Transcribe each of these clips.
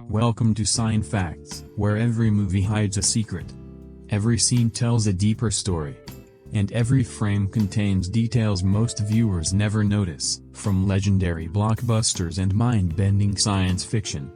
Welcome to Science Facts, where every movie hides a secret. Every scene tells a deeper story. And every frame contains details most viewers never notice, from legendary blockbusters and mind-bending science fiction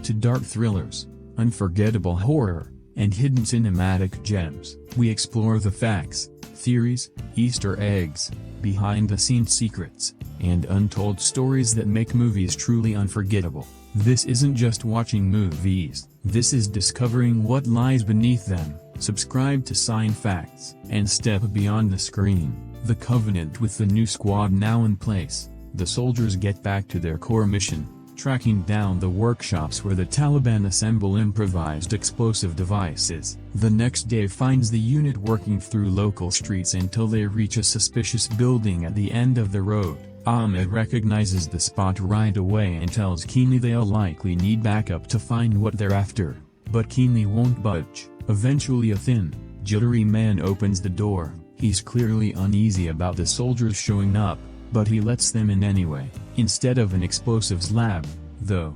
to dark thrillers, unforgettable horror, and hidden cinematic gems. We explore the facts, theories, Easter eggs, behind-the-scenes secrets, and untold stories that make movies truly unforgettable. This isn't just watching movies, this is discovering what lies beneath them. Subscribe to Science Facts and step beyond the screen. The Covenant. With the new squad now in place, the soldiers get back to their core mission, tracking down the workshops where the Taliban assemble improvised explosive devices. The next day finds the unit working through local streets until they reach a suspicious building at the end of the road. Ahmed recognizes the spot right away and tells Kinley they'll likely need backup to find what they're after, but Kinley won't budge. Eventually a thin, jittery man opens the door. He's clearly uneasy about the soldiers showing up, but he lets them in anyway. Instead of an explosives lab, though,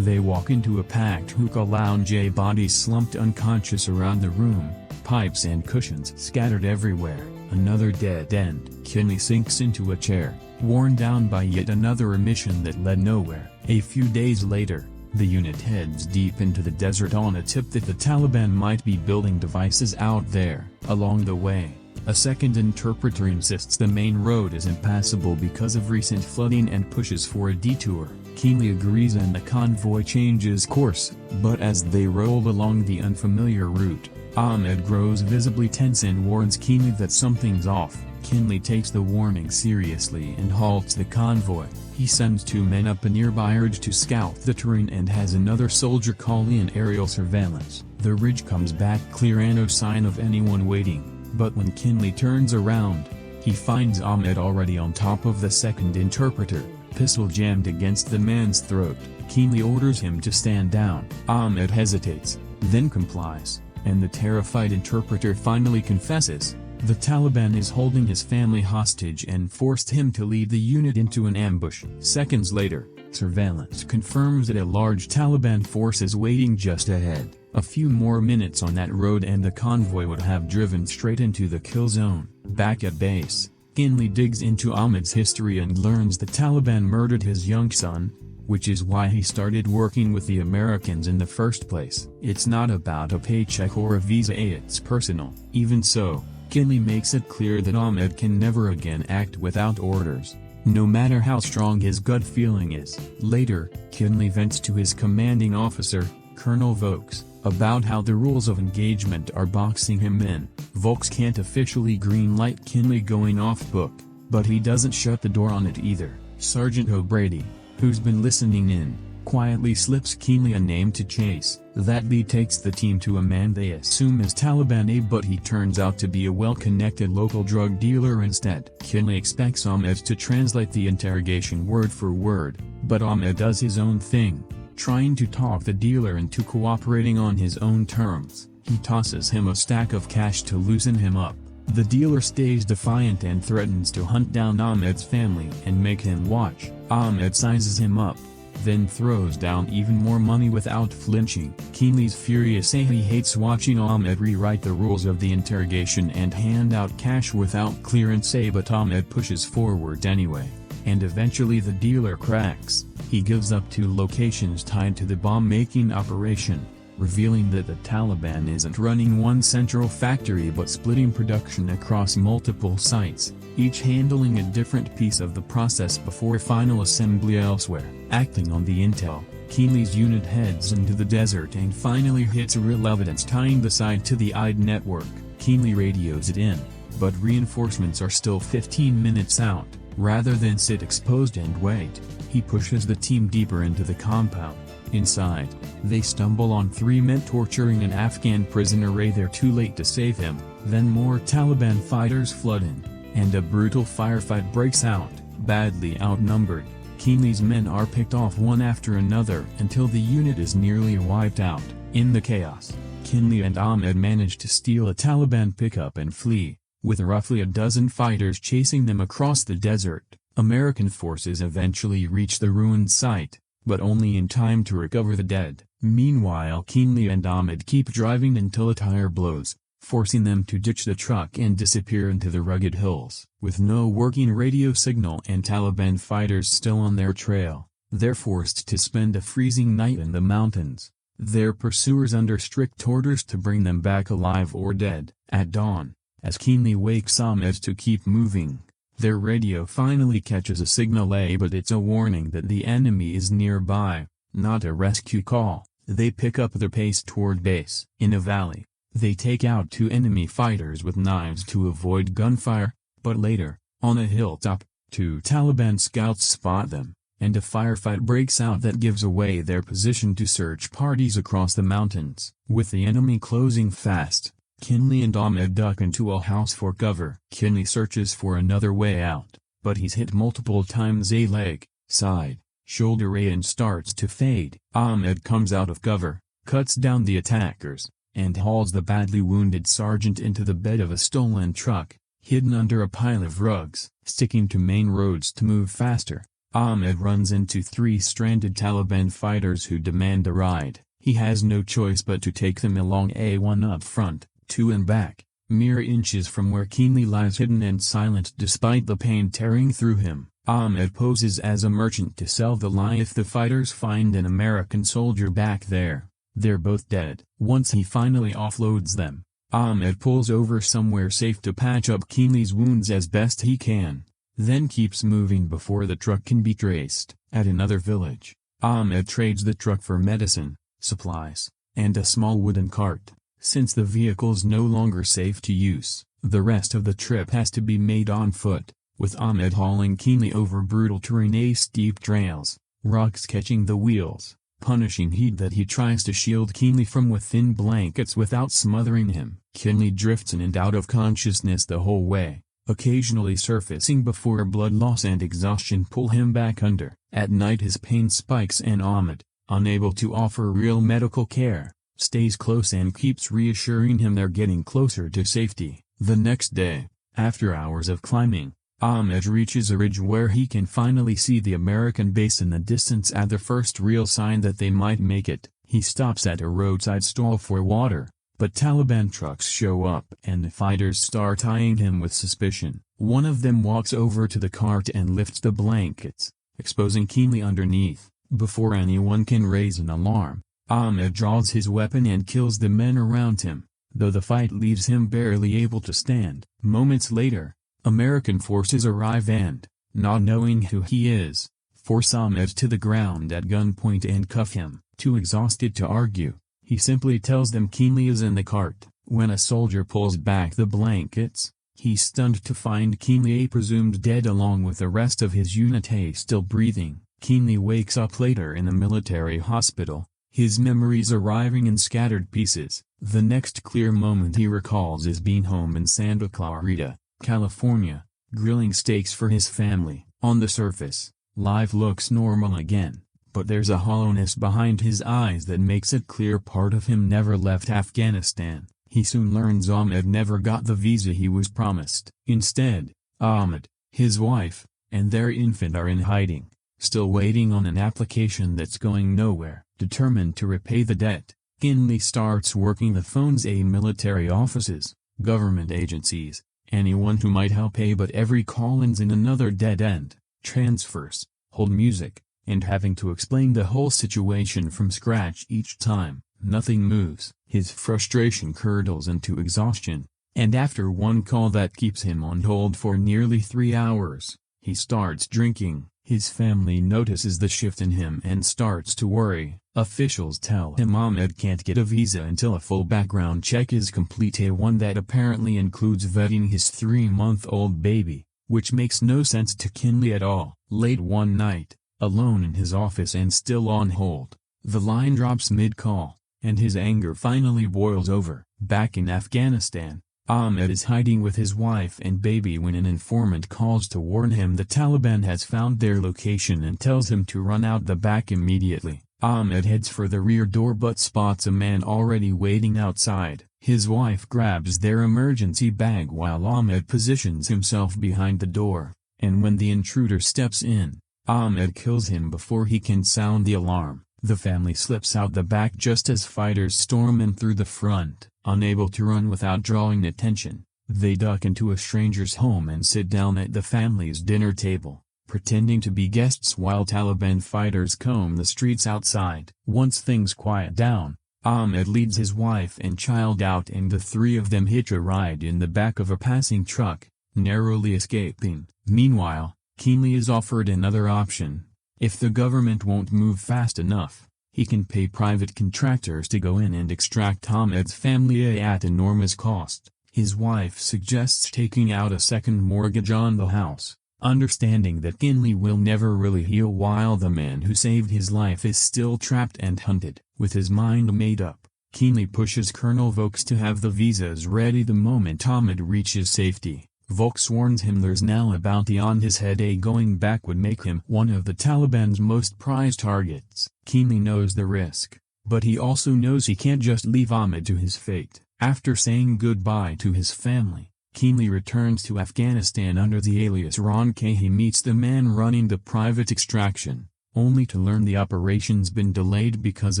they walk into a packed hookah lounge. Bodies slumped unconscious around the room, pipes and cushions scattered everywhere. Another dead end. Kinley sinks into a chair, worn down by yet another mission that led nowhere. A few days later, the unit heads deep into the desert on a tip that the Taliban might be building devices out there. Along the way, a second interpreter insists the main road is impassable because of recent flooding and pushes for a detour. Kinley agrees and the convoy changes course, but as they roll along the unfamiliar route, Ahmed grows visibly tense and warns Kinley that something's off. Kinley takes the warning seriously and halts the convoy. He sends two men up a nearby ridge to scout the terrain and has another soldier call in aerial surveillance. The ridge comes back clear and no sign of anyone waiting, but when Kinley turns around, he finds Ahmed already on top of the second interpreter, pistol jammed against the man's throat. Kinley orders him to stand down. Ahmed hesitates, then complies, and the terrified interpreter finally confesses. The Taliban is holding his family hostage and forced him to lead the unit into an ambush. Seconds later, surveillance confirms that a large Taliban force is waiting just ahead. A few more minutes on that road and the convoy would have driven straight into the kill zone. Back at base, Kinley digs into Ahmed's history and learns the Taliban murdered his young son, which is why he started working with the Americans in the first place. It's not about a paycheck or a visa, it's personal. Even so, Kinley makes it clear that Ahmed can never again act without orders, no matter how strong his gut feeling is. Later, Kinley vents to his commanding officer, Colonel Vokes, about how the rules of engagement are boxing him in. Vokes can't officially greenlight Kinley going off book, but he doesn't shut the door on it either. Sergeant O'Brady, who's been listening in, quietly slips Kinley a name to chase. That lead takes the team to a man they assume is Taliban, but he turns out to be a well-connected local drug dealer instead. Kinley expects Ahmed to translate the interrogation word for word, but Ahmed does his own thing, trying to talk the dealer into cooperating on his own terms. He tosses him a stack of cash to loosen him up. The dealer stays defiant and threatens to hunt down Ahmed's family and make him watch. Ahmed sizes him up, then throws down even more money without flinching. Kinley's furious. He hates watching Ahmed rewrite the rules of the interrogation and hand out cash without clearance, but Ahmed pushes forward anyway, and eventually the dealer cracks. He gives up 2 locations tied to the bomb-making operation, revealing that the Taliban isn't running one central factory but splitting production across multiple sites, each handling a different piece of the process before final assembly elsewhere. Acting on the intel, Kinley's unit heads into the desert and finally hits real evidence tying the site to the IDE network. Kinley radios it in, but reinforcements are still 15 minutes out. Rather than sit exposed and wait, he pushes the team deeper into the compound. Inside, they stumble on 3 men torturing an Afghan prisoner. They're too late to save him. Then more Taliban fighters flood in, and a brutal firefight breaks out. Badly outnumbered, Kinley's men are picked off one after another until the unit is nearly wiped out. In the chaos, Kinley and Ahmed manage to steal a Taliban pickup and flee, with roughly a dozen fighters chasing them across the desert. American forces eventually reach the ruined site, but only in time to recover the dead. Meanwhile, Kinley and Ahmed keep driving until a tire blows, forcing them to ditch the truck and disappear into the rugged hills. With no working radio signal and Taliban fighters still on their trail, they're forced to spend a freezing night in the mountains, their pursuers under strict orders to bring them back alive or dead. At dawn, as Kinley wakes Ahmed to keep moving, their radio finally catches a signal but it's a warning that the enemy is nearby, not a rescue call. They pick up their pace toward base. In a valley, they take out 2 enemy fighters with knives to avoid gunfire, but later, on a hilltop, 2 Taliban scouts spot them, and a firefight breaks out that gives away their position to search parties across the mountains. With the enemy closing fast, Kinley and Ahmed duck into a house for cover. Kinley searches for another way out, but he's hit multiple times. A leg, side, shoulder and starts to fade. Ahmed comes out of cover, cuts down the attackers, and hauls the badly wounded sergeant into the bed of a stolen truck, hidden under a pile of rugs. Sticking to main roads to move faster, Ahmed runs into 3 stranded Taliban fighters who demand a ride. He has no choice but to take them along. A1 up front, 2 in back, mere inches from where Kinley lies hidden and silent despite the pain tearing through him. Ahmed poses as a merchant to sell the lie if the fighters find an American soldier back there. They're both dead. Once he finally offloads them, Ahmed pulls over somewhere safe to patch up Kinley's wounds as best he can, then keeps moving before the truck can be traced. At another village, Ahmed trades the truck for medicine, supplies, and a small wooden cart. Since the vehicle's no longer safe to use, the rest of the trip has to be made on foot, with Ahmed hauling Kinley over brutal terrain, steep trails, rocks catching the wheels, punishing heat that he tries to shield Kinley from within blankets without smothering him. Kinley drifts in and out of consciousness the whole way, occasionally surfacing before blood loss and exhaustion pull him back under. At night his pain spikes and Ahmed, unable to offer real medical care, stays close and keeps reassuring him they're getting closer to safety. The next day, after hours of climbing, Ahmed reaches a ridge where he can finally see the American base in the distance. At the first real sign that they might make it, he stops at a roadside stall for water, but Taliban trucks show up and the fighters start eyeing him with suspicion. One of them walks over to the cart and lifts the blankets, exposing Kinley underneath. Before anyone can raise an alarm, Ahmed draws his weapon and kills the men around him, though the fight leaves him barely able to stand. Moments later, American forces arrive and, not knowing who he is, force Ahmed to the ground at gunpoint and cuff him. Too exhausted to argue, he simply tells them Kinley is in the cart. When a soldier pulls back the blankets, he's stunned to find Kinley presumed dead along with the rest of his unit still breathing. Kinley wakes up later in a military hospital, his memories arriving in scattered pieces. The next clear moment he recalls is being home in Santa Clarita, California, grilling steaks for his family. On the surface, life looks normal again, but there's a hollowness behind his eyes that makes it clear part of him never left Afghanistan. He soon learns Ahmed never got the visa he was promised. Instead, Ahmed, his wife, and their infant are in hiding, still waiting on an application that's going nowhere. Determined to repay the debt, Kinley starts working the phones military offices, government agencies, anyone who might help but every call ends in another dead end. Transfers, hold music, and having to explain the whole situation from scratch each time. Nothing moves. His frustration curdles into exhaustion, and after one call that keeps him on hold for nearly 3 hours, he starts drinking. His family notices the shift in him and starts to worry. Officials tell him Ahmed can't get a visa until a full background check is complete, one that apparently includes vetting his 3-month-old baby, which makes no sense to Kinley at all. Late one night, alone in his office and still on hold, the line drops mid-call, and his anger finally boils over. Back in Afghanistan, Ahmed is hiding with his wife and baby when an informant calls to warn him the Taliban has found their location and tells him to run out the back immediately. Ahmed heads for the rear door but spots a man already waiting outside. His wife grabs their emergency bag while Ahmed positions himself behind the door, and when the intruder steps in, Ahmed kills him before he can sound the alarm. The family slips out the back just as fighters storm in through the front. Unable to run without drawing attention, they duck into a stranger's home and sit down at the family's dinner table, pretending to be guests while Taliban fighters comb the streets outside. Once things quiet down, Ahmed leads his wife and child out and the three of them hitch a ride in the back of a passing truck, narrowly escaping. Meanwhile, Kinley is offered another option. If the government won't move fast enough, he can pay private contractors to go in and extract Ahmed's family at enormous cost. His wife suggests taking out a second mortgage on the house, understanding that Kinley will never really heal while the man who saved his life is still trapped and hunted. With his mind made up, Kinley pushes Colonel Vokes to have the visas ready the moment Ahmed reaches safety. Vokes warns him there's now a bounty on his head. Going back would make him one of the Taliban's most prized targets. Kinley knows the risk, but he also knows he can't just leave Ahmed to his fate. After saying goodbye to his family, Kinley returns to Afghanistan under the alias Ron K. He meets the man running the private extraction, only to learn the operation's been delayed because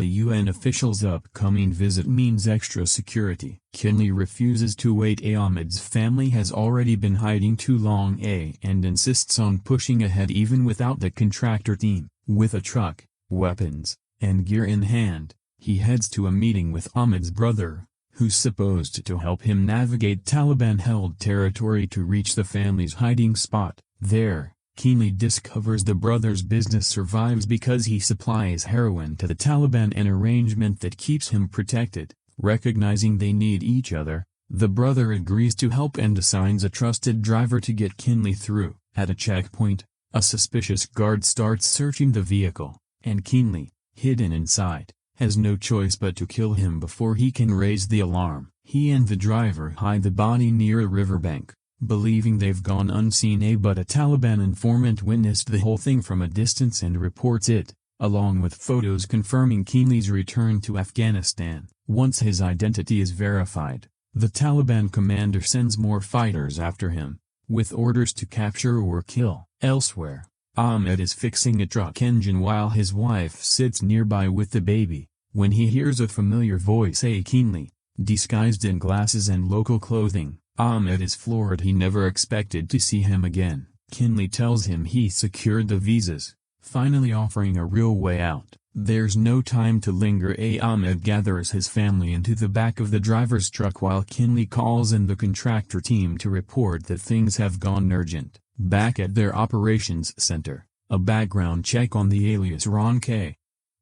a UN official's upcoming visit means extra security. Kinley refuses to wait. Ahmed's family has already been hiding too long and insists on pushing ahead even without the contractor team. With a truck, weapons, and gear in hand, he heads to a meeting with Ahmed's brother, who's supposed to help him navigate Taliban-held territory to reach the family's hiding spot. There, Kinley discovers the brother's business survives because he supplies heroin to the Taliban, an arrangement that keeps him protected. Recognizing they need each other, the brother agrees to help and assigns a trusted driver to get Kinley through. At a checkpoint, a suspicious guard starts searching the vehicle, and Kinley, hidden inside, has no choice but to kill him before he can raise the alarm. He and the driver hide the body near a riverbank, believing they've gone unseen. But a Taliban informant witnessed the whole thing from a distance and reports it, along with photos confirming Kinley's return to Afghanistan. Once his identity is verified, the Taliban commander sends more fighters after him, with orders to capture or kill. Elsewhere, Ahmed is fixing a truck engine while his wife sits nearby with the baby, when he hears a familiar voice. Kinley, disguised in glasses and local clothing. Ahmed is floored. He never expected to see him again. Kinley tells him he secured the visas, finally offering a real way out. There's no time to linger. Ahmed gathers his family into the back of the driver's truck while Kinley calls in the contractor team to report that things have gone urgent. Back at their operations center, a background check on the alias Ron K.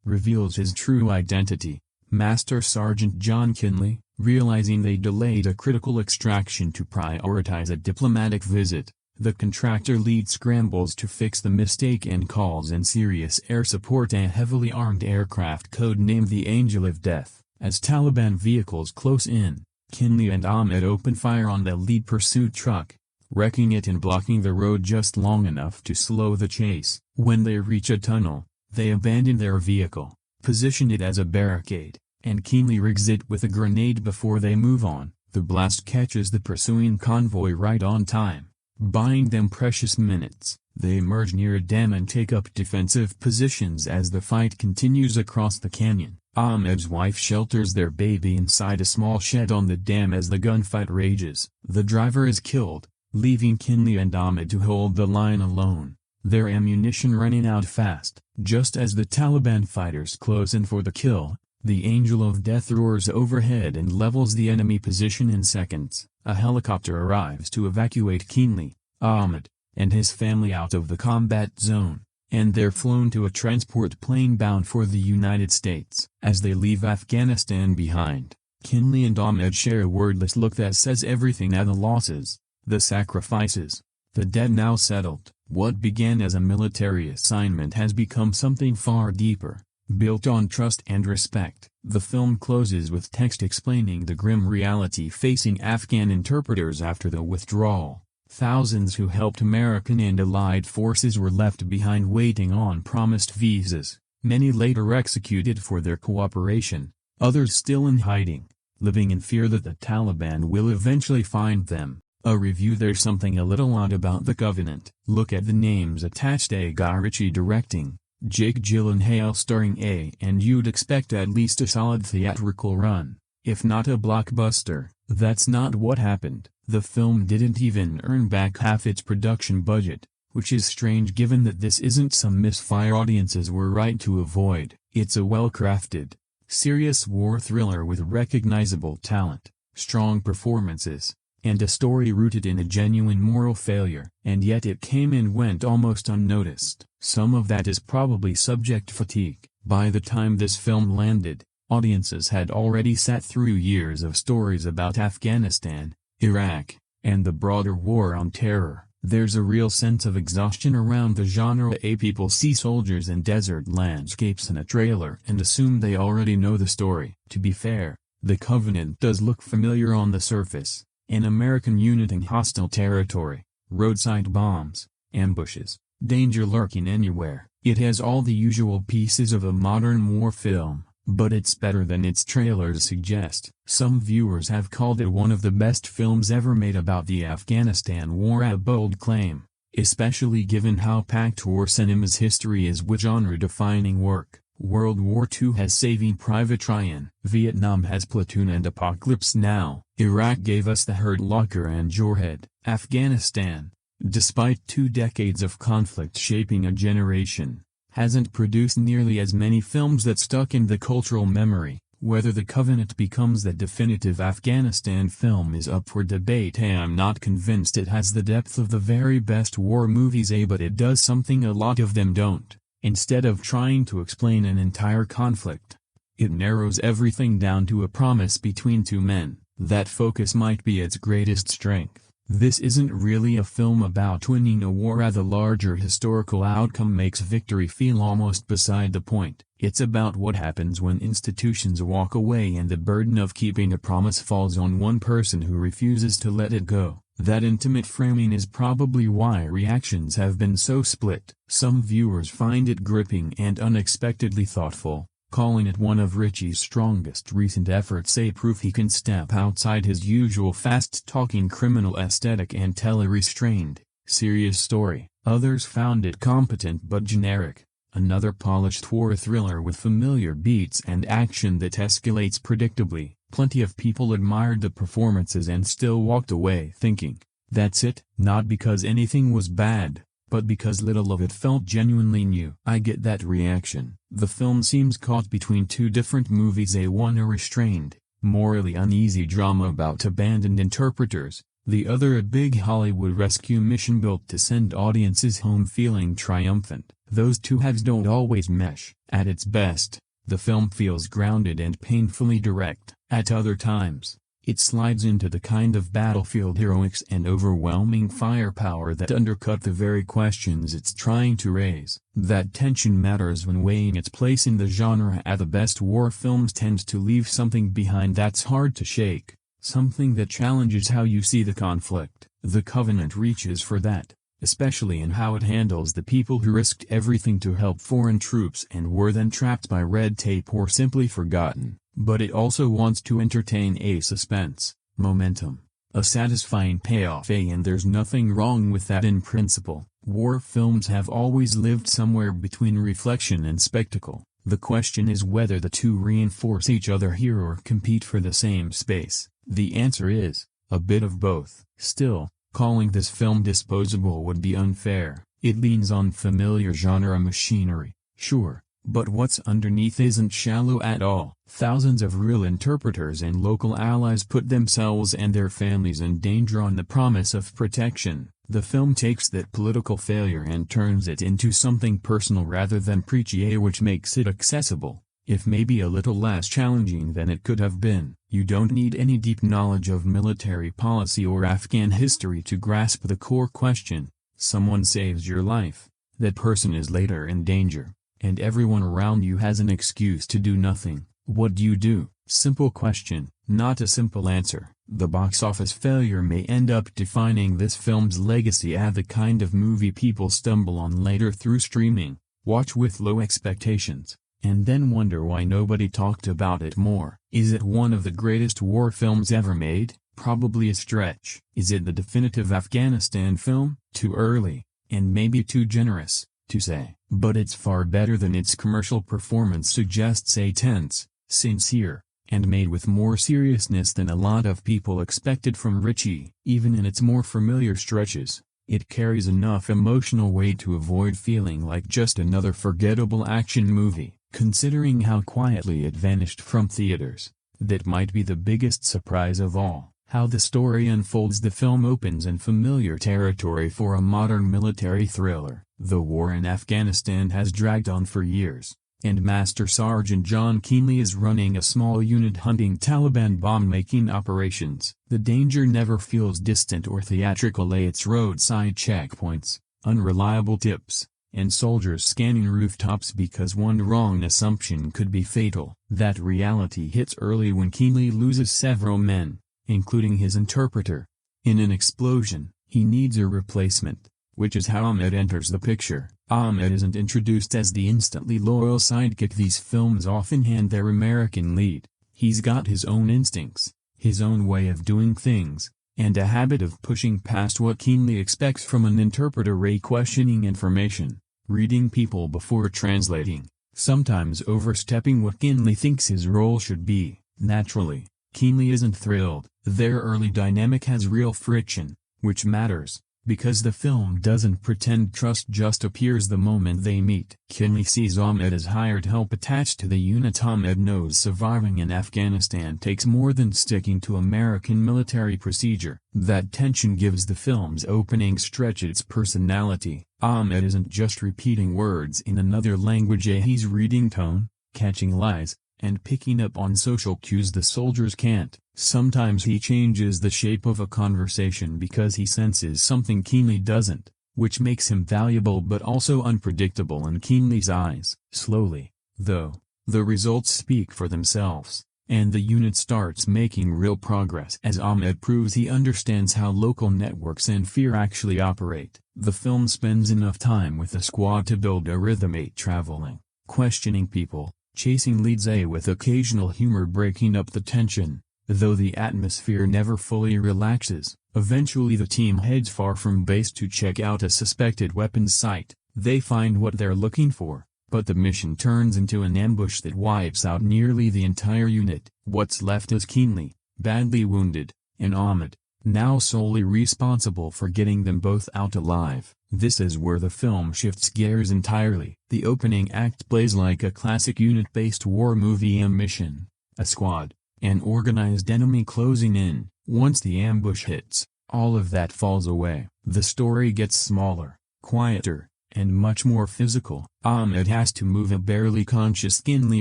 reveals his true identity, Master Sergeant John Kinley. Realizing they delayed a critical extraction to prioritize a diplomatic visit, the contractor lead scrambles to fix the mistake and calls in serious air support. A heavily armed aircraft codenamed the Angel of Death. As Taliban vehicles close in, Kinley and Ahmed open fire on the lead pursuit truck, wrecking it and blocking the road just long enough to slow the chase. When they reach a tunnel, they abandon their vehicle, position it as a barricade, and Kinley rigs it with a grenade before they move on. The blast catches the pursuing convoy right on time, buying them precious minutes. They emerge near a dam and take up defensive positions as the fight continues across the canyon. Ahmed's wife shelters their baby inside a small shed on the dam as the gunfight rages. The driver is killed, leaving Kinley and Ahmed to hold the line alone, their ammunition running out fast. Just as the Taliban fighters close in for the kill, the Angel of Death roars overhead and levels the enemy position in seconds. A helicopter arrives to evacuate Kinley, Ahmed, and his family out of the combat zone, and they're flown to a transport plane bound for the United States. As they leave Afghanistan behind, Kinley and Ahmed share a wordless look that says everything. At the losses, the sacrifices, the debt now settled. What began as a military assignment has become something far deeper, built on trust and respect. The film closes with text explaining the grim reality facing Afghan interpreters after the withdrawal. Thousands who helped American and Allied forces were left behind waiting on promised visas, many later executed for their cooperation, others still in hiding, living in fear that the Taliban will eventually find them. A review. There's something a little odd about the Covenant. Look at the names attached. Guy Ritchie directing, Jake Gyllenhaal starring and you'd expect at least a solid theatrical run, if not a blockbuster. That's not what happened. The film didn't even earn back half its production budget, which is strange given that this isn't some misfire audiences were right to avoid. It's a well-crafted, serious war thriller with recognizable talent, strong performances, and a story rooted in a genuine moral failure. And yet it came and went almost unnoticed. Some of that is probably subject fatigue. By the time this film landed, audiences had already sat through years of stories about Afghanistan, Iraq, and the broader war on terror. There's a real sense of exhaustion around the genre. People see soldiers and desert landscapes in a trailer and assume they already know the story. To be fair, The Covenant does look familiar on the surface. An American unit in hostile territory, roadside bombs, ambushes, danger lurking anywhere. It has all the usual pieces of a modern war film, but it's better than its trailers suggest. Some viewers have called it one of the best films ever made about the Afghanistan war, a bold claim, especially given how packed war cinema's history is with genre-defining work. World War II has Saving Private Ryan. Vietnam has Platoon and Apocalypse Now. Iraq gave us The Hurt Locker and Jorhead. Afghanistan, despite 2 decades of conflict shaping a generation, hasn't produced nearly as many films that stuck in the cultural memory. Whether The Covenant becomes the definitive Afghanistan film is up for debate. I'm not convinced it has the depth of the very best war movies, but it does something a lot of them don't. Instead of trying to explain an entire conflict, it narrows everything down to a promise between 2 men. That focus might be its greatest strength. This isn't really a film about winning a war. The larger historical outcome makes victory feel almost beside the point. It's about what happens when institutions walk away and the burden of keeping a promise falls on one person who refuses to let it go. That intimate framing is probably why reactions have been so split. Some viewers find it gripping and unexpectedly thoughtful, calling it one of Ritchie's strongest recent efforts, a proof he can step outside his usual fast-talking criminal aesthetic and tell a restrained, serious story. Others found it competent but generic, another polished war thriller with familiar beats and action that escalates predictably. Plenty of people admired the performances and still walked away thinking, that's it, not because anything was bad, but because little of it felt genuinely new. I get that reaction. The film seems caught between 2 different movies, one a restrained, morally uneasy drama about abandoned interpreters, the other a big Hollywood rescue mission built to send audiences home feeling triumphant. Those 2 halves don't always mesh. At its best, the film feels grounded and painfully direct. At other times, it slides into the kind of battlefield heroics and overwhelming firepower that undercut the very questions it's trying to raise. That tension matters when weighing its place in the genre. The best war films tend to leave something behind that's hard to shake, something that challenges how you see the conflict. The Covenant reaches for that, especially in how it handles the people who risked everything to help foreign troops and were then trapped by red tape or simply forgotten. But it also wants to entertain, a suspense, momentum, a satisfying payoff, and there's nothing wrong with that in principle. War films have always lived somewhere between reflection and spectacle. The question is whether the 2 reinforce each other here or compete for the same space. The answer is, a bit of both. Still, calling this film disposable would be unfair. It leans on familiar genre machinery, sure, but what's underneath isn't shallow at all. Thousands of real interpreters and local allies put themselves and their families in danger on the promise of protection. The film takes that political failure and turns it into something personal rather than preachy, which makes it accessible, if maybe a little less challenging than it could have been. You don't need any deep knowledge of military policy or Afghan history to grasp the core question. Someone saves your life, that person is later in danger, and everyone around you has an excuse to do nothing. What do you do? Simple question, not a simple answer. The box office failure may end up defining this film's legacy as the kind of movie people stumble on later through streaming, watch with low expectations, and then wonder why nobody talked about it more. Is it one of the greatest war films ever made? Probably a stretch. Is it the definitive Afghanistan film? Too early, and maybe too generous. to say. But it's far better than its commercial performance suggests, a tense, sincere, and made with more seriousness than a lot of people expected from Ritchie. Even in its more familiar stretches, it carries enough emotional weight to avoid feeling like just another forgettable action movie. Considering how quietly it vanished from theaters, that might be the biggest surprise of all. How the story unfolds. The film opens in familiar territory for a modern military thriller. The war in Afghanistan has dragged on for years, and Master Sergeant John Kinley is running a small unit hunting Taliban bomb-making operations. The danger never feels distant or theatrical. Its roadside checkpoints, unreliable tips, and soldiers scanning rooftops because one wrong assumption could be fatal. That reality hits early when Kinley loses several men, including his interpreter. In an explosion, he needs a replacement, which is how Ahmed enters the picture. Ahmed isn't introduced as the instantly loyal sidekick these films often hand their American lead. He's got his own instincts, his own way of doing things, and a habit of pushing past what Kinley expects from an interpreter. Questioning information, reading people before translating, sometimes overstepping what Kinley thinks his role should be. Naturally, Kinley isn't thrilled. Their early dynamic has real friction, which matters, because the film doesn't pretend trust just appears the moment they meet. Kinley sees Ahmed as hired help attached to the unit. Ahmed knows surviving in Afghanistan takes more than sticking to American military procedure. That tension gives the film's opening stretch its personality. Ahmed isn't just repeating words in another language. He's reading tone, catching lies, and picking up on social cues the soldiers can't. Sometimes he changes the shape of a conversation because he senses something Kinley doesn't, which makes him valuable but also unpredictable in Kinley's eyes. Slowly, though, the results speak for themselves, and the unit starts making real progress as Ahmed proves he understands how local networks and fear actually operate. The film spends enough time with the squad to build a rhythm. Traveling, questioning people, chasing leads, with occasional humor breaking up the tension. Though the atmosphere never fully relaxes, eventually the team heads far from base to check out a suspected weapons site. They find what they're looking for, but the mission turns into an ambush that wipes out nearly the entire unit. What's left is Kinley, badly wounded, and Ahmed, now solely responsible for getting them both out alive. This is where the film shifts gears entirely. The opening act plays like a classic unit-based war movie. A mission, a squad, an organized enemy closing in. Once the ambush hits, all of that falls away. The story gets smaller, quieter, and much more physical. Ahmed has to move a barely conscious Kinley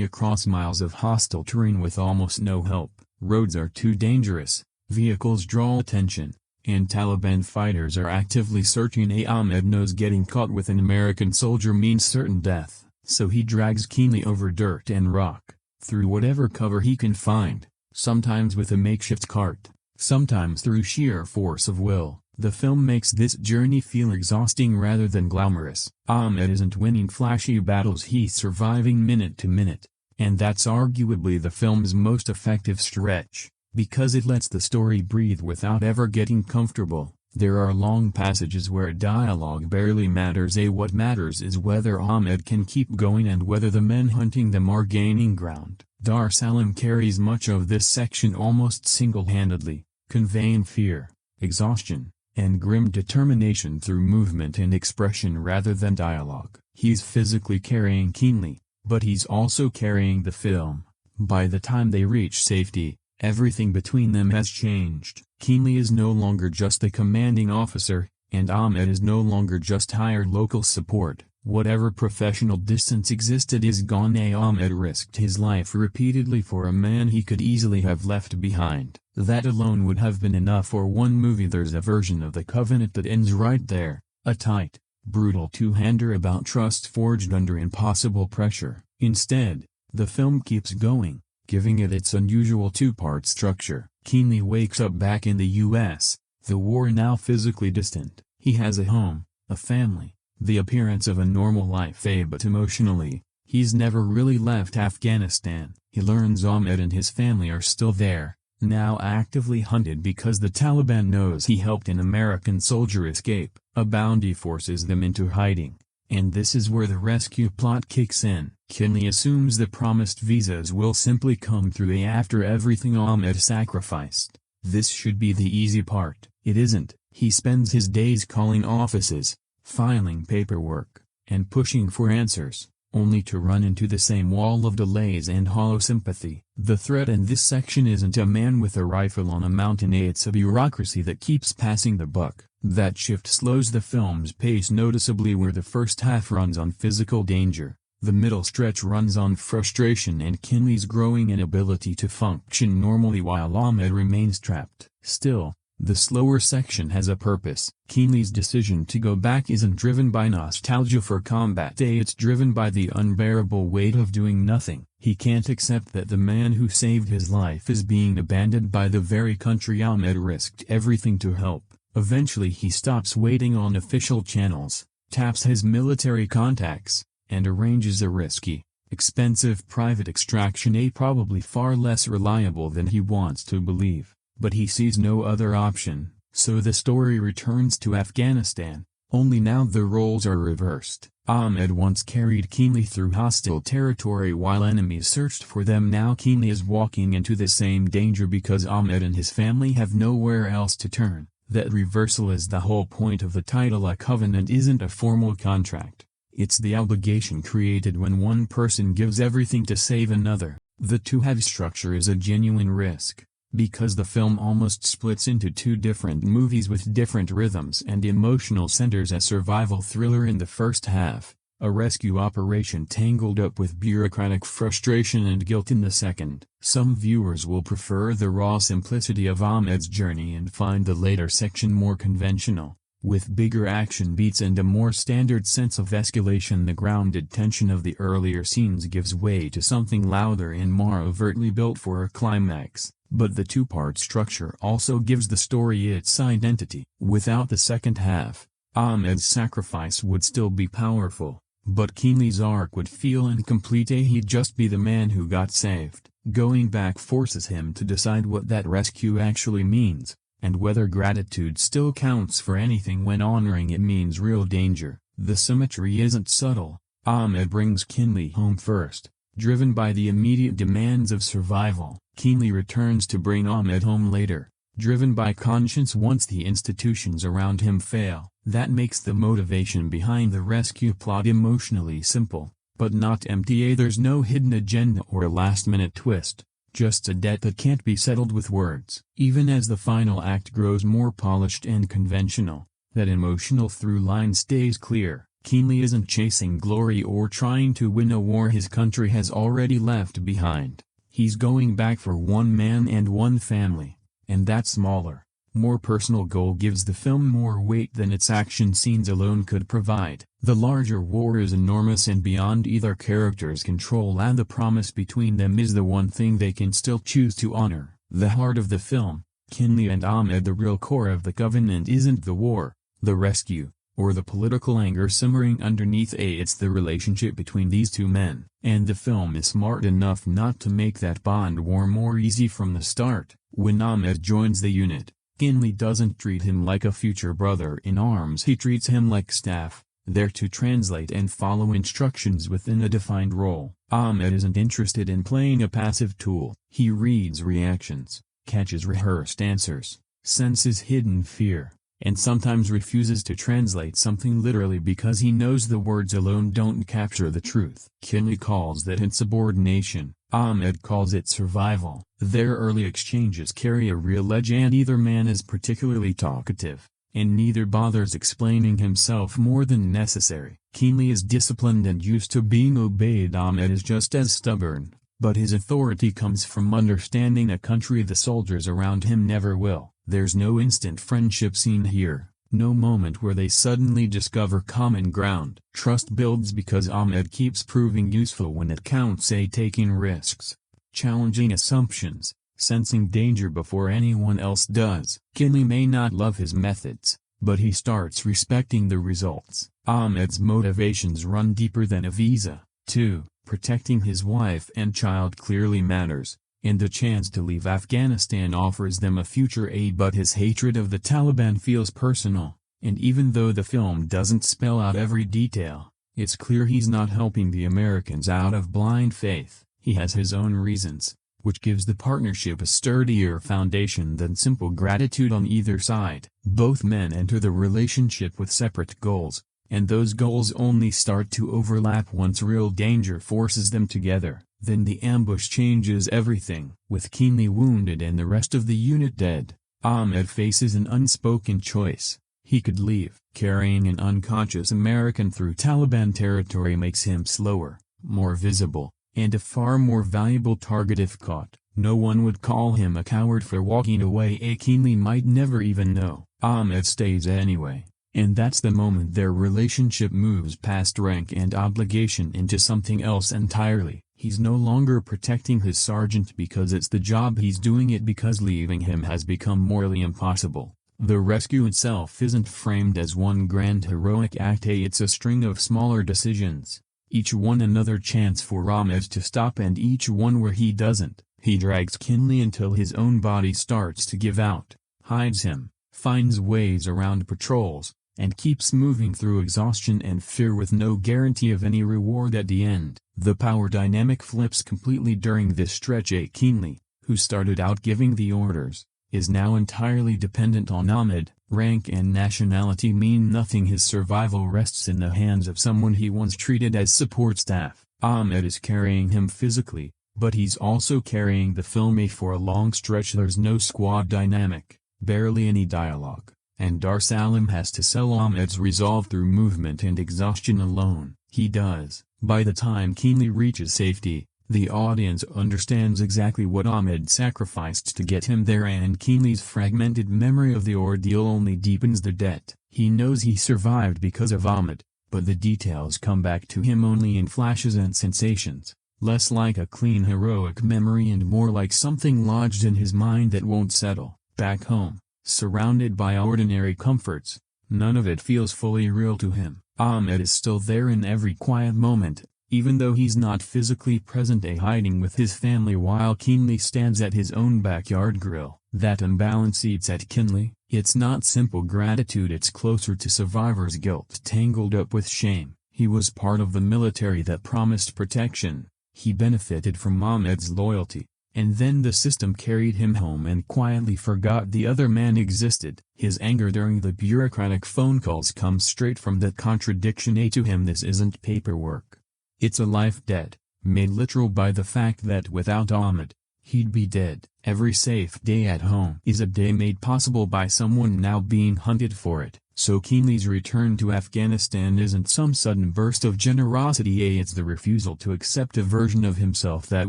across miles of hostile terrain with almost no help. Roads are too dangerous, vehicles draw attention, and Taliban fighters are actively searching. Ahmed knows getting caught with an American soldier means certain death, so he drags Kinley over dirt and rock, through whatever cover he can find, sometimes with a makeshift cart, sometimes through sheer force of will. The film makes this journey feel exhausting rather than glamorous. Ahmed isn't winning flashy battles, he's surviving minute to minute, and that's arguably the film's most effective stretch, because it lets the story breathe without ever getting comfortable. There are long passages where dialogue barely matters. What matters is whether Ahmed can keep going and whether the men hunting them are gaining ground. Salim carries much of this section almost single-handedly, conveying fear, exhaustion, and grim determination through movement and expression rather than dialogue. He's physically carrying Kinley, but he's also carrying the film. By the time they reach safety, everything between them has changed. Kinley is no longer just the commanding officer, and Ahmed is no longer just hired local support. Whatever professional distance existed is gone. Ahmed risked his life repeatedly for a man he could easily have left behind. That alone would have been enough for one movie. There's a version of The Covenant that ends right there, a tight, brutal two-hander about trust forged under impossible pressure. Instead, the film keeps going, giving it its unusual two-part structure. Kinley wakes up back in the U.S., the war now physically distant. He has a home, a family, the appearance of a normal life, but emotionally, he's never really left Afghanistan. He learns Ahmed and his family are still there, now actively hunted because the Taliban knows he helped an American soldier escape. A bounty forces them into hiding, And this is where the rescue plot kicks in. Kinley assumes the promised visas will simply come through after everything Ahmed sacrificed. This should be the easy part. It isn't. He spends his days calling offices, filing paperwork, and pushing for answers, only to run into the same wall of delays and hollow sympathy. The threat in this section isn't a man with a rifle on a mountain, it's a bureaucracy that keeps passing the buck. That shift slows the film's pace noticeably, where the first half runs on physical danger, the middle stretch runs on frustration and Kinley's growing inability to function normally while Ahmed remains trapped. Still, the slower section has a purpose. Kinley's decision to go back isn't driven by nostalgia for combat day, it's driven by the unbearable weight of doing nothing. He can't accept that the man who saved his life is being abandoned by the very country Ahmed risked everything to help. Eventually he stops waiting on official channels, taps his military contacts, and arranges a risky, expensive private extraction, probably far less reliable than he wants to believe. But he sees no other option, so the story returns to Afghanistan, only now the roles are reversed. Ahmed once carried Kinley through hostile territory while enemies searched for them. Now Kinley is walking into the same danger because Ahmed and his family have nowhere else to turn. That reversal is the whole point of the title. A covenant isn't a formal contract. It's the obligation created when one person gives everything to save another. The two-have structure is a genuine risk, because the film almost splits into two different movies with different rhythms and emotional centers. A survival thriller in the first half, a rescue operation tangled up with bureaucratic frustration and guilt in the second. Some viewers will prefer the raw simplicity of Ahmed's journey and find the later section more conventional, with bigger action beats and a more standard sense of escalation. The grounded tension of the earlier scenes gives way to something louder and more overtly built for a climax, but the two-part structure also gives the story its identity. Without the second half, Ahmed's sacrifice would still be powerful, but Kinley's arc would feel incomplete. He'd just be the man who got saved. Going back forces him to decide what that rescue actually means, and whether gratitude still counts for anything when honoring it means real danger. The symmetry isn't subtle. Ahmed brings Kinley home first, driven by the immediate demands of survival. Kinley returns to bring Ahmed home later, driven by conscience once the institutions around him fail. That makes the motivation behind the rescue plot emotionally simple, but not empty. There's no hidden agenda or a last-minute twist, just a debt that can't be settled with words. Even as the final act grows more polished and conventional, that emotional through line stays clear. Kinley isn't chasing glory or trying to win a war his country has already left behind. He's going back for one man and one family, and that smaller, more personal goal gives the film more weight than its action scenes alone could provide. The larger war is enormous and beyond either character's control, and the promise between them is the one thing they can still choose to honor. The heart of the film, Kinley and Ahmed, the real core of the covenant, isn't the war, the rescue, or the political anger simmering underneath. It's the relationship between these two men. And the film is smart enough not to make that bond war more easy from the start. When Ahmed joins the unit, Kinley doesn't treat him like a future brother in arms. He treats him like staff, there to translate and follow instructions within a defined role. Ahmed isn't interested in playing a passive tool. He reads reactions, catches rehearsed answers, senses hidden fear, and sometimes refuses to translate something literally because he knows the words alone don't capture the truth. Kinley calls that insubordination. Ahmed calls it survival. Their early exchanges carry a real edge, and either man is particularly talkative, and neither bothers explaining himself more than necessary. Kinley is disciplined and used to being obeyed. Ahmed is just as stubborn, but his authority comes from understanding a country the soldiers around him never will. There's no instant friendship scene here, no moment where they suddenly discover common ground. Trust builds because Ahmed keeps proving useful when it counts, taking risks, challenging assumptions, sensing danger before anyone else does. Kinley may not love his methods, but he starts respecting the results. Ahmed's motivations run deeper than a visa, too. Protecting his wife and child clearly matters, and the chance to leave Afghanistan offers them a future. But his hatred of the Taliban feels personal, and even though the film doesn't spell out every detail, It's clear he's not helping the Americans out of blind faith. He has his own reasons, which gives the partnership a sturdier foundation than simple gratitude on either side. Both men enter the relationship with separate goals, and those goals only start to overlap once real danger forces them together. Then the ambush changes everything. With Kinley wounded and the rest of the unit dead, Ahmed faces an unspoken choice. He could leave. Carrying an unconscious American through Taliban territory makes him slower, more visible, and a far more valuable target if caught. No one would call him a coward for walking away. Kinley might never even know. Ahmed stays anyway, and that's the moment their relationship moves past rank and obligation into something else entirely. He's no longer protecting his sergeant because it's the job, he's doing it because leaving him has become morally impossible. The rescue itself isn't framed as one grand heroic act, it's a string of smaller decisions, each one another chance for Ahmed to stop, and each one where he doesn't. He drags Kinley until his own body starts to give out, hides him, finds ways around patrols, and keeps moving through exhaustion and fear with no guarantee of any reward at the end. The power dynamic flips completely during this stretch. Kinley, who started out giving the orders, is now entirely dependent on Ahmed. Rank and nationality mean nothing. His survival rests in the hands of someone he once treated as support staff. Ahmed is carrying him physically, but he's also carrying the film. For a long stretch there's no squad dynamic, barely any dialogue, and Salim has to sell Ahmed's resolve through movement and exhaustion alone. He does. By the time Kinley reaches safety, the audience understands exactly what Ahmed sacrificed to get him there, and Kinley's fragmented memory of the ordeal only deepens the debt. He knows he survived because of Ahmed, but the details come back to him only in flashes and sensations, less like a clean heroic memory and more like something lodged in his mind that won't settle. Back home, surrounded by ordinary comforts, none of it feels fully real to him. Ahmed is still there in every quiet moment, even though he's not physically present, hiding with his family while Kinley stands at his own backyard grill. That imbalance eats at Kinley. It's not simple gratitude, it's closer to survivor's guilt tangled up with shame. He was part of the military that promised protection. He benefited from Ahmed's loyalty, and then the system carried him home and quietly forgot the other man existed. His anger during the bureaucratic phone calls comes straight from that contradiction. To him this isn't paperwork. It's a life debt, made literal by the fact that without Ahmed, he'd be dead. Every safe day at home is a day made possible by someone now being hunted for it. So Kinley's return to Afghanistan isn't some sudden burst of generosity, it's the refusal to accept a version of himself that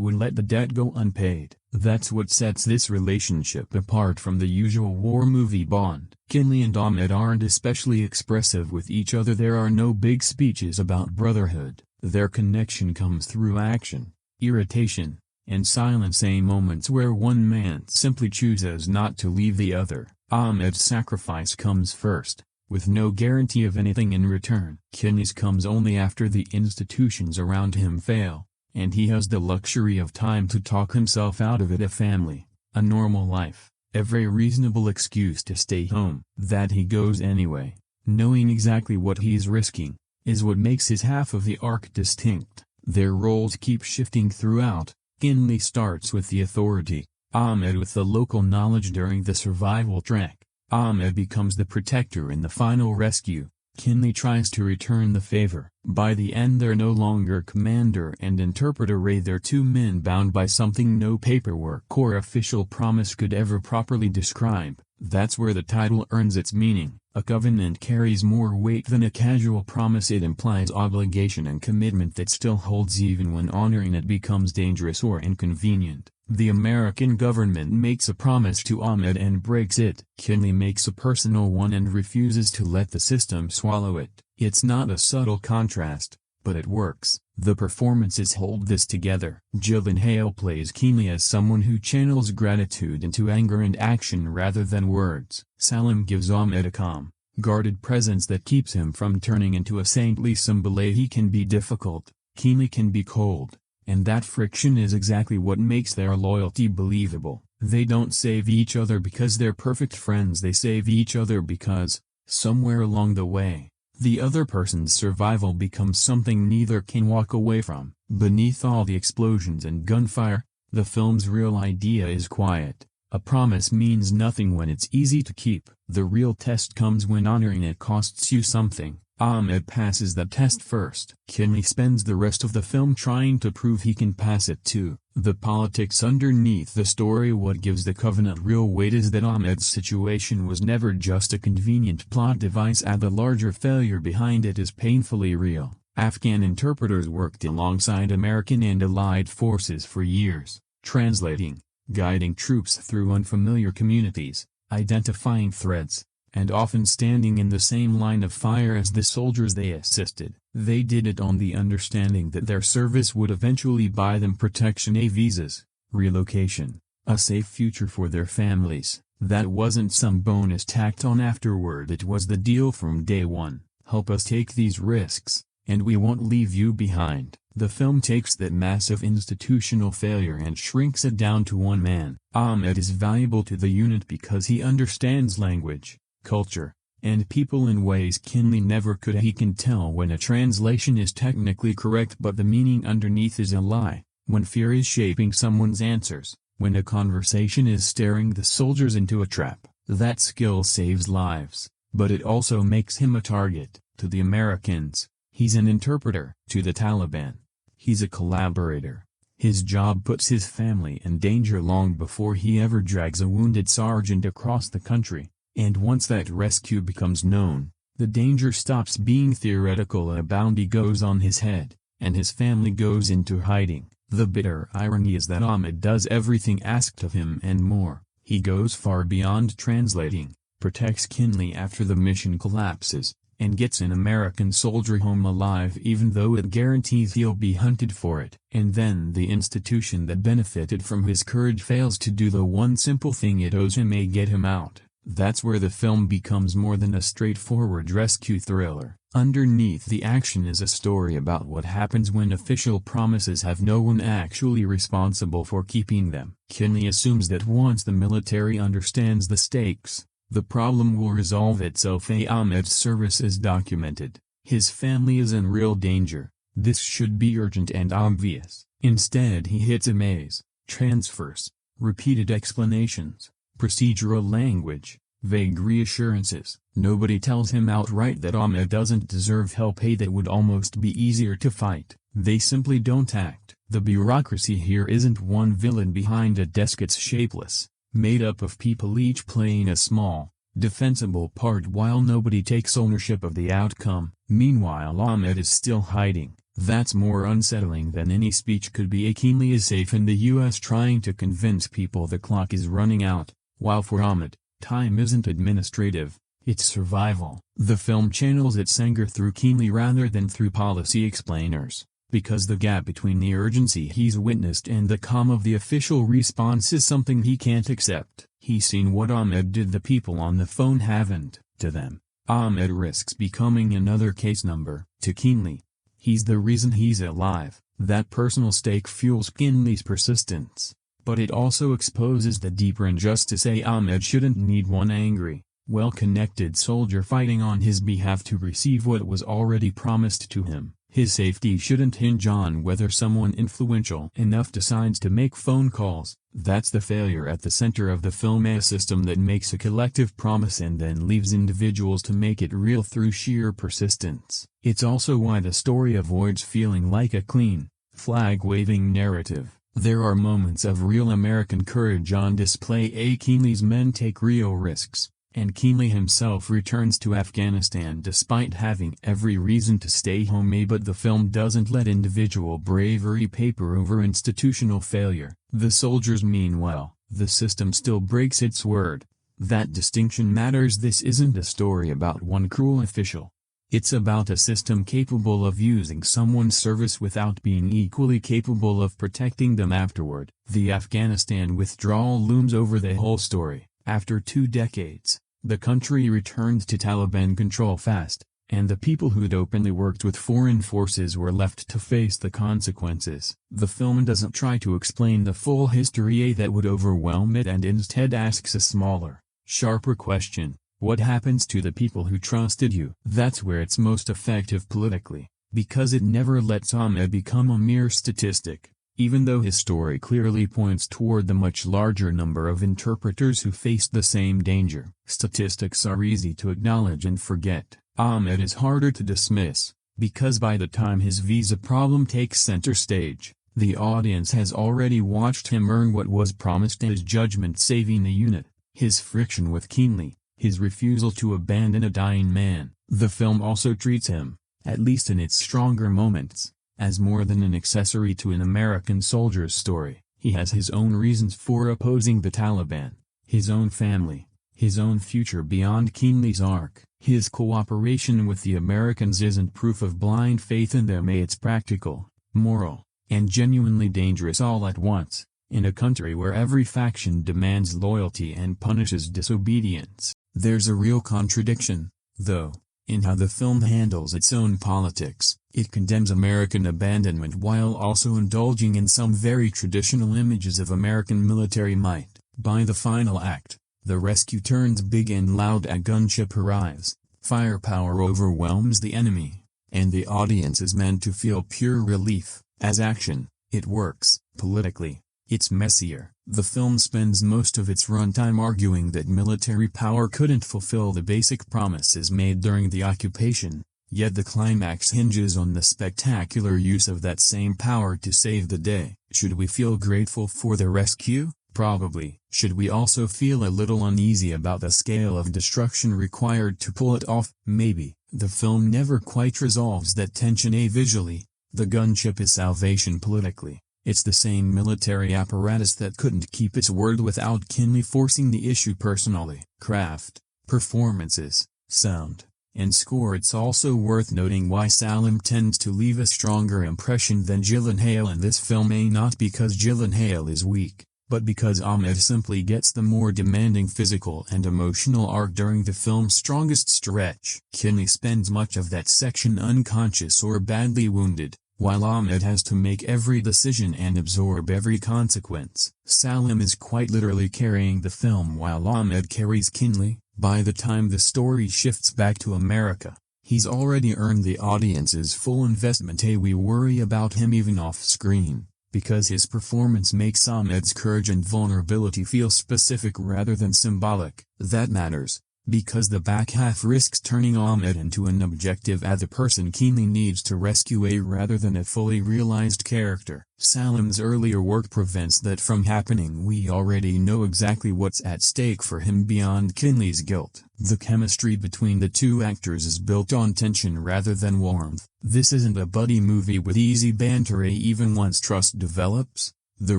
would let the debt go unpaid. That's what sets this relationship apart from the usual war movie bond. Kinley and Ahmed aren't especially expressive with each other. There are no big speeches about brotherhood. Their connection comes through action, irritation, and silence. Moments where one man simply chooses not to leave the other. Ahmed's sacrifice comes first, with no guarantee of anything in return. Kinley's comes only after the institutions around him fail, and he has the luxury of time to talk himself out of it. A family, a normal life, every reasonable excuse to stay home. That he goes anyway, knowing exactly what he's risking, is what makes his half of the arc distinct. Their roles keep shifting throughout. Kinley starts with the authority, Ahmed with the local knowledge during the survival trek. Ahmed becomes the protector in the final rescue. Kinley tries to return the favor. By the end they're no longer commander and interpreter. They're two men bound by something no paperwork or official promise could ever properly describe. That's where the title earns its meaning. A covenant carries more weight than a casual promise. It implies obligation and commitment that still holds even when honoring it becomes dangerous or inconvenient. The American government makes a promise to Ahmed and breaks it. Kinley makes a personal one and refuses to let the system swallow it. It's not a subtle contrast, but it works. The performances hold this together. Gyllenhaal plays Kinley as someone who channels gratitude into anger and action rather than words. Salim gives Ahmed a calm, guarded presence that keeps him from turning into a saintly symbol. He can be difficult, Kinley can be cold, and that friction is exactly what makes their loyalty believable. They don't save each other because they're perfect friends, they save each other because, somewhere along the way, The other person's survival becomes something neither can walk away from. Beneath all the explosions and gunfire, the film's real idea is quiet. A promise means nothing when it's easy to keep. The real test comes when honoring it costs you something. Ahmed passes that test first. Kinley spends the rest of the film trying to prove he can pass it too. The politics underneath the story. What gives the Covenant real weight is that Ahmed's situation was never just a convenient plot device, and the larger failure behind it is painfully real. Afghan interpreters worked alongside American and Allied forces for years, translating, guiding troops through unfamiliar communities, identifying threats, and often standing in the same line of fire as the soldiers they assisted. They did it on the understanding that their service would eventually buy them protection, visas, relocation, a safe future for their families. That wasn't some bonus tacked on afterward, it was the deal from day one. Help us take these risks, and we won't leave you behind. The film takes that massive institutional failure and shrinks it down to one man. Ahmed is valuable to the unit because he understands language, culture, and people in ways Kinley never could. He can tell when a translation is technically correct but the meaning underneath is a lie, when fear is shaping someone's answers, when a conversation is staring the soldiers into a trap. That skill saves lives, but it also makes him a target. To the Americans, he's an interpreter. To the Taliban, he's a collaborator. His job puts his family in danger long before he ever drags a wounded sergeant across the country. And once that rescue becomes known, the danger stops being theoretical. A bounty goes on his head, and his family goes into hiding. The bitter irony is that Ahmed does everything asked of him and more. He goes far beyond translating, protects Kinley after the mission collapses, and gets an American soldier home alive even though it guarantees he'll be hunted for it. And then the institution that benefited from his courage fails to do the one simple thing it owes him: get him out. That's where the film becomes more than a straightforward rescue thriller. Underneath the action is a story about what happens when official promises have no one actually responsible for keeping them. Kinley assumes that once the military understands the stakes, the problem will resolve itself. Ahmed's service is documented. His family is in real danger. This should be urgent and obvious. Instead he hits a maze, transfers, repeated explanations, procedural language, vague reassurances. Nobody tells him outright that Ahmed doesn't deserve help. That would almost be easier to fight. They simply don't act. The bureaucracy here isn't one villain behind a desk, it's shapeless, made up of people each playing a small, defensible part while nobody takes ownership of the outcome. Meanwhile Ahmed is still hiding. That's more unsettling than any speech could be. Kinley is safe in the US trying to convince people the clock is running out, while for Ahmed, time isn't administrative, it's survival. The film channels its anger through Kinley rather than through policy explainers, because the gap between the urgency he's witnessed and the calm of the official response is something he can't accept. He's seen what Ahmed did, the people on the phone haven't. To them, Ahmed risks becoming another case number. To Kinley, he's the reason he's alive. That personal stake fuels Kinley's persistence. But it also exposes the deeper injustice. Ahmed shouldn't need one angry, well-connected soldier fighting on his behalf to receive what was already promised to him. His safety shouldn't hinge on whether someone influential enough decides to make phone calls. That's the failure at the center of the film, a system that makes a collective promise and then leaves individuals to make it real through sheer persistence. It's also why the story avoids feeling like a clean, flag-waving narrative. There are moments of real American courage on display. Kinley's men take real risks, and Kinley himself returns to Afghanistan despite having every reason to stay home. But the film doesn't let individual bravery paper over institutional failure. The soldiers mean well, the system still breaks its word. That distinction matters. This isn't a story about one cruel official. It's about a system capable of using someone's service without being equally capable of protecting them afterward. The Afghanistan withdrawal looms over the whole story. After 2 decades, the country returned to Taliban control fast, and the people who'd openly worked with foreign forces were left to face the consequences. The film doesn't try to explain the full history that would overwhelm it, and instead asks a smaller, sharper question. What happens to the people who trusted you? That's where it's most effective politically, because it never lets Ahmed become a mere statistic, even though his story clearly points toward the much larger number of interpreters who faced the same danger. Statistics are easy to acknowledge and forget. Ahmed is harder to dismiss, because by the time his visa problem takes center stage, the audience has already watched him earn what was promised: his judgment saving the unit, his friction with Kinley, his refusal to abandon a dying man. The film also treats him, at least in its stronger moments, as more than an accessory to an American soldier's story. He has his own reasons for opposing the Taliban, his own family, his own future beyond Kinley's arc. His cooperation with the Americans isn't proof of blind faith in them. It's practical, moral, and genuinely dangerous all at once, in a country where every faction demands loyalty and punishes disobedience. There's a real contradiction, though, in how the film handles its own politics. It condemns American abandonment while also indulging in some very traditional images of American military might. By the final act, the rescue turns big and loud. A gunship arrives, firepower overwhelms the enemy, and the audience is meant to feel pure relief. As action, it works. Politically, it's messier. The film spends most of its runtime arguing that military power couldn't fulfill the basic promises made during the occupation, yet the climax hinges on the spectacular use of that same power to save the day. Should we feel grateful for the rescue? Probably. Should we also feel a little uneasy about the scale of destruction required to pull it off? Maybe. The film never quite resolves that tension. Visually, the gunship is salvation. Politically, it's the same military apparatus that couldn't keep its word without Kinley forcing the issue personally. Craft, performances, sound, and score. It's also worth noting why Salim tends to leave a stronger impression than Gyllenhaal in this film, not because Gyllenhaal is weak, but because Ahmed simply gets the more demanding physical and emotional arc during the film's strongest stretch. Kinley spends much of that section unconscious or badly wounded, while Ahmed has to make every decision and absorb every consequence. Salim is quite literally carrying the film while Ahmed carries Kinley. By the time the story shifts back to America, he's already earned the audience's full investment. We worry about him even off-screen, because his performance makes Ahmed's courage and vulnerability feel specific rather than symbolic. That matters, because the back half risks turning Ahmed into an objective as a person Kinley needs to rescue rather than a fully realized character. Salim's earlier work prevents that from happening. We already know exactly what's at stake for him beyond Kinley's guilt. The chemistry between the two actors is built on tension rather than warmth. This isn't a buddy movie with easy banter. Even once trust develops, the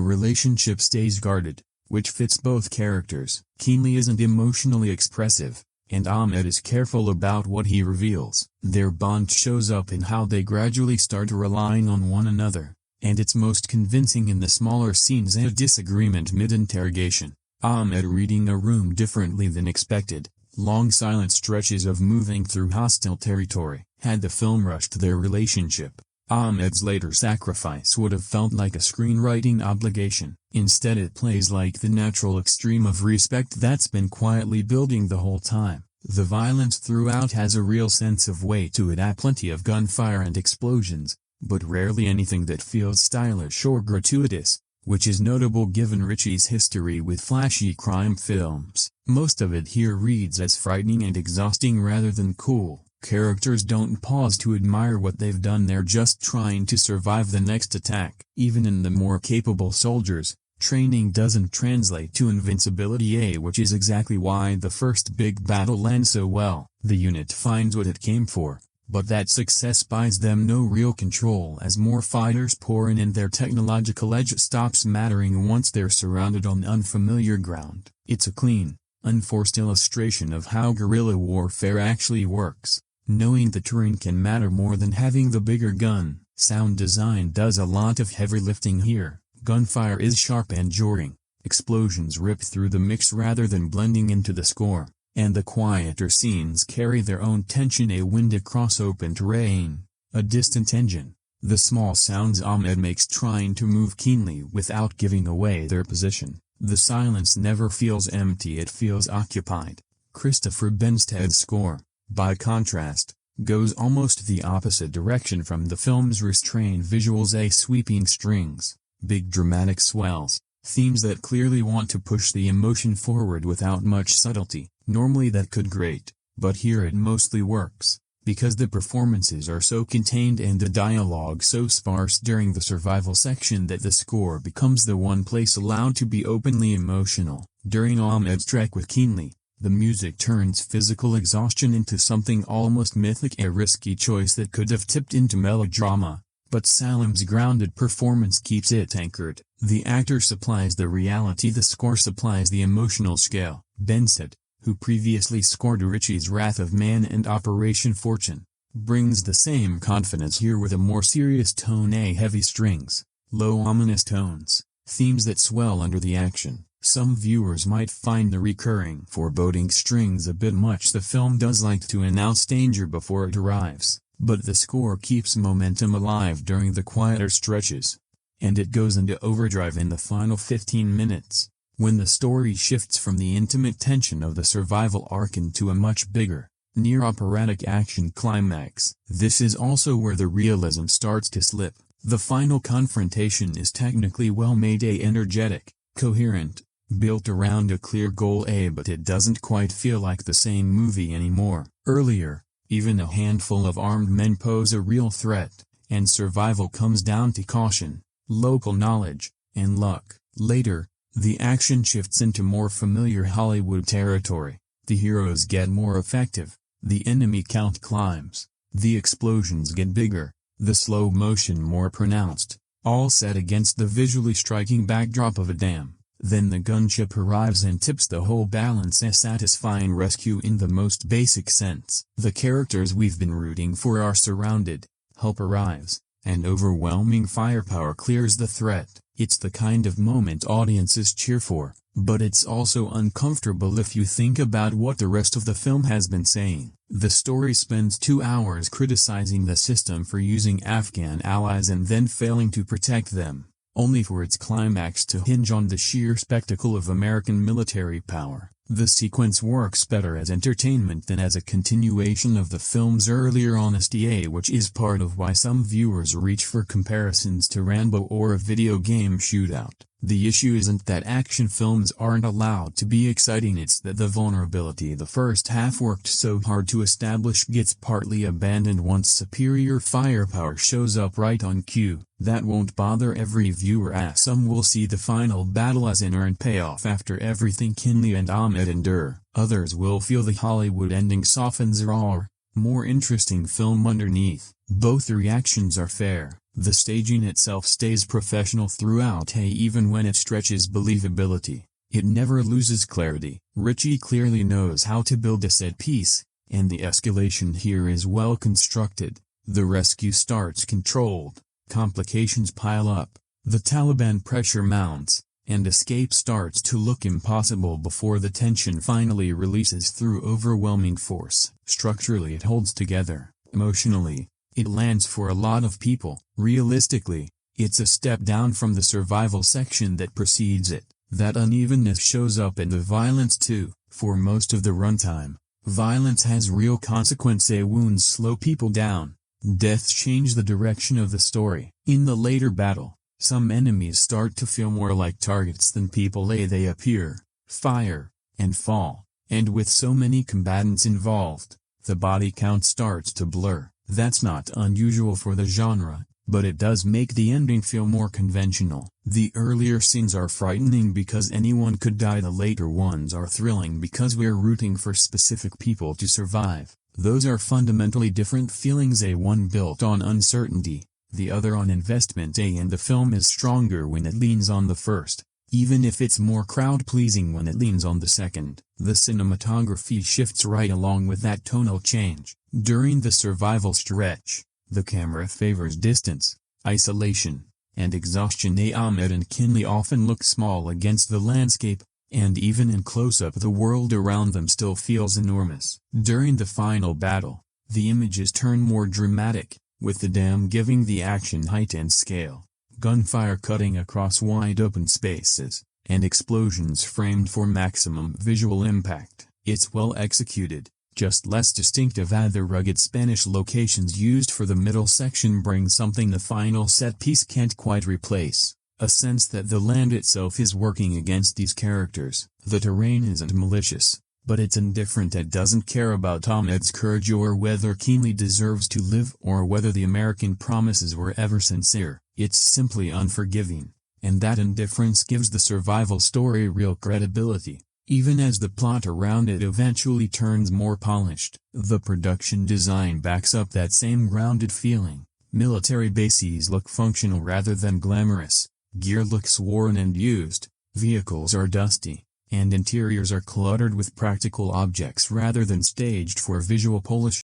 relationship stays guarded, which fits both characters. Kinley isn't emotionally expressive, and Ahmed is careful about what he reveals. Their bond shows up in how they gradually start relying on one another, and it's most convincing in the smaller scenes. A disagreement mid-interrogation, Ahmed reading a room differently than expected, long silent stretches of moving through hostile territory. Had the film rushed their relationship, Ahmed's later sacrifice would have felt like a screenwriting obligation. Instead, it plays like the natural extreme of respect that's been quietly building the whole time. The violence throughout has a real sense of weight to it. Plenty of gunfire and explosions, but rarely anything that feels stylish or gratuitous, which is notable given Ritchie's history with flashy crime films. Most of it here reads as frightening and exhausting rather than cool. Characters don't pause to admire what they've done. They're just trying to survive the next attack. Even in the more capable soldiers, training doesn't translate to invincibility, which is exactly why the first big battle lands so well. The unit finds what it came for, but that success buys them no real control as more fighters pour in and their technological edge stops mattering once they're surrounded on unfamiliar ground. It's a clean, unforced illustration of how guerrilla warfare actually works. Knowing the terrain can matter more than having the bigger gun. Sound design does a lot of heavy lifting here. Gunfire is sharp and jarring. Explosions rip through the mix rather than blending into the score, and the quieter scenes carry their own tension. A wind across open terrain, a distant engine, the small sounds Ahmed makes trying to move Kinley without giving away their position. The silence never feels empty, it feels occupied. Christopher Benstead's score, by contrast, goes almost the opposite direction from the film's restrained visuals. Sweeping strings, big dramatic swells, themes that clearly want to push the emotion forward without much subtlety. Normally that could grate, but here it mostly works, because the performances are so contained and the dialogue so sparse during the survival section that the score becomes the one place allowed to be openly emotional. During Ahmed's trek with Kinley, the music turns physical exhaustion into something almost mythic, a risky choice that could have tipped into melodrama, but Salim's grounded performance keeps it anchored. The actor supplies the reality, the score supplies the emotional scale. Benstead, who previously scored Ritchie's Wrath of Man and Operation Fortune, brings the same confidence here with a more serious tone, heavy strings, low ominous tones, themes that swell under the action. Some viewers might find the recurring foreboding strings a bit much. The film does like to announce danger before it arrives, but the score keeps momentum alive during the quieter stretches, and it goes into overdrive in the final 15 minutes, when the story shifts from the intimate tension of the survival arc into a much bigger, near-operatic action climax. This is also where the realism starts to slip. The final confrontation is technically well made, energetic, coherent, built around a clear goal, but it doesn't quite feel like the same movie anymore. Earlier, even a handful of armed men pose a real threat, and survival comes down to caution, local knowledge, and luck. Later, the action shifts into more familiar Hollywood territory. The heroes get more effective, the enemy count climbs, the explosions get bigger, the slow motion more pronounced, all set against the visually striking backdrop of a dam. Then the gunship arrives and tips the whole balance, a satisfying rescue in the most basic sense. The characters we've been rooting for are surrounded, help arrives, and overwhelming firepower clears the threat. It's the kind of moment audiences cheer for, but it's also uncomfortable if you think about what the rest of the film has been saying. The story spends 2 hours criticizing the system for using Afghan allies and then failing to protect them, only for its climax to hinge on the sheer spectacle of American military power. The sequence works better as entertainment than as a continuation of the film's earlier honesty, which is part of why some viewers reach for comparisons to Rambo or a video game shootout. The issue isn't that action films aren't allowed to be exciting, it's that the vulnerability the first half worked so hard to establish gets partly abandoned once superior firepower shows up right on cue. That won't bother every viewer, as some will see the final battle as an earned payoff after everything Kinley and Ahmed endure. Others will feel the Hollywood ending softens raw, more interesting film underneath. Both reactions are fair. The staging itself stays professional throughout, even when it stretches believability. It never loses clarity. Ritchie clearly knows how to build a set piece, and the escalation here is well constructed. The rescue starts controlled, complications pile up, the Taliban pressure mounts, and escape starts to look impossible before the tension finally releases through overwhelming force. Structurally it holds together. Emotionally, it lands for a lot of people. Realistically, it's a step down from the survival section that precedes it. That unevenness shows up in the violence too. For most of the runtime, violence has real consequence. Wounds slow people down. Deaths change the direction of the story. In the later battle, some enemies start to feel more like targets than people. They appear, fire, and fall. And with so many combatants involved, the body count starts to blur. That's not unusual for the genre, but it does make the ending feel more conventional. The earlier scenes are frightening because anyone could die. The later ones are thrilling because we're rooting for specific people to survive. Those are fundamentally different feelings, one built on uncertainty, the other on investment, and the film is stronger when it leans on the first, even if it's more crowd-pleasing when it leans on the second. The cinematography shifts right along with that tonal change. During the survival stretch, the camera favors distance, isolation, and exhaustion. Ahmed and Kinley often look small against the landscape, and even in close-up the world around them still feels enormous. During the final battle, the images turn more dramatic, with the dam giving the action height and scale, gunfire cutting across wide open spaces, and explosions framed for maximum visual impact. It's well executed, just less distinctive. The rugged Spanish locations used for the middle section bring something the final set piece can't quite replace, a sense that the land itself is working against these characters. The terrain isn't malicious, but it's indifferent. It doesn't care about Ahmed's courage or whether Kinley deserves to live or whether the American promises were ever sincere. It's simply unforgiving, and that indifference gives the survival story real credibility, even as the plot around it eventually turns more polished. The production design backs up that same grounded feeling. Military bases look functional rather than glamorous, gear looks worn and used, vehicles are dusty, and interiors are cluttered with practical objects rather than staged for visual polish.